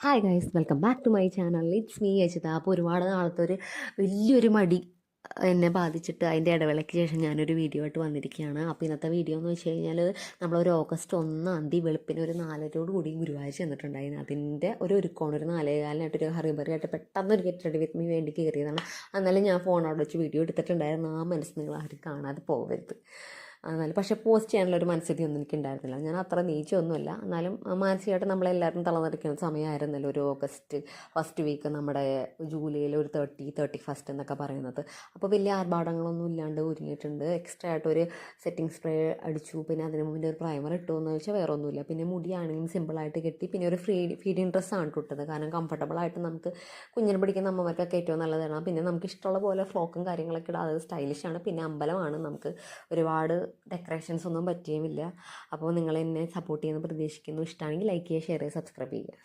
Hi guys, welcome back to my channel. It's me Ajitha. അപ്പോൾ ഒരുപാട് നാളത്തെ വലിയൊരു മടി എന്നെ ബാധിച്ചിട്ട് അതിൻ്റെ ഇടവേളയ്ക്ക് ശേഷം ഞാനൊരു വീഡിയോ ആയിട്ട് വന്നിരിക്കുകയാണ്. അപ്പോൾ ഇന്നത്തെ വീഡിയോ എന്ന് വെച്ച് കഴിഞ്ഞാൽ നമ്മളൊരു ഓഗസ്റ്റ് 1 വെളുപ്പിന് ഒരു 4:00 കൂടി ഗുരുവായൂർ ചെന്നിട്ടുണ്ടായിരുന്നു. അതിൻ്റെ ഒരുക്കമാണ്. ഒരു 4:15 ഹറിബറി ആയിട്ട് പെട്ടെന്ന് ഒരു ഗെറ്റ് റെഡി വിത്ത് മീ വേണ്ടി കയറിയതാണ്. എന്നാലും ഞാൻ ഫോൺ അവിടെ വെച്ച് വീഡിയോ എടുത്തിട്ടുണ്ടായിരുന്നു. ആ മനസ്സ് നിങ്ങൾ ആരും കാണാതെ പോകരുത്. എന്നാലും പക്ഷേ പോസ്റ്റ് ചെയ്യാനുള്ള ഒരു മനസ്ഥിതിയൊന്നും എനിക്കുണ്ടായിരുന്നില്ല. ഞാൻ അത്ര നീച്ചൊന്നുമല്ല. എന്നാലും മാനസികമായിട്ട് നമ്മളെല്ലാവരും തളർന്നിരിക്കുന്ന സമയമായിരുന്നല്ലോ ഒരു ഓഗസ്റ്റ് ഫസ്റ്റ് വീക്ക്, നമ്മുടെ ജൂലൈയിൽ ഒരു 31 എന്നൊക്കെ പറയുന്നത്. അപ്പോൾ വലിയ ആർഭാടങ്ങളൊന്നും ഇല്ലാണ്ട് ഒരുങ്ങിയിട്ടുണ്ട്. എക്സ്ട്രാ ആയിട്ടൊരു സെറ്റിംഗ് സ്പ്രേ അടിച്ചു. പിന്നെ അതിന് മുന്നേ ഒരു പ്രൈമർ ഇട്ടു എന്ന് വെച്ചാൽ വേറെ ഒന്നുമില്ല. പിന്നെ മുടിയാണെങ്കിലും സിമ്പിളായിട്ട് കെട്ടി. പിന്നെ ഒരു ഫീഡിങ് ഡ്രസ്സാണ് ഇട്ടത്. കാരണം കംഫർട്ടബിളായിട്ട് നമുക്ക് കുഞ്ഞിനെ പിടിക്കുന്ന അമ്മമാർക്കൊക്കെ ഏറ്റവും നല്ലതാണ്. പിന്നെ നമുക്ക് ഇഷ്ടമുള്ള പോലെ ഫ്രോക്കും കാര്യങ്ങളൊക്കെ ഇടാം. അത് സ്റ്റൈലിഷാണ്. പിന്നെ അമ്പലമാണ്, നമുക്ക് ഒരുപാട് ഡെക്കറേഷൻസ് ഒന്നും പറ്റിയുമില്ല. അപ്പോൾ നിങ്ങൾ എന്നെ സപ്പോർട്ട് ചെയ്യുമെന്ന് പ്രതീക്ഷിക്കുന്നു. ഇഷ്ടമാണെങ്കിൽ ലൈക്ക് ചെയ്യുക, ഷെയർ ചെയ്യുക, സബ്സ്ക്രൈബ് ചെയ്യുക.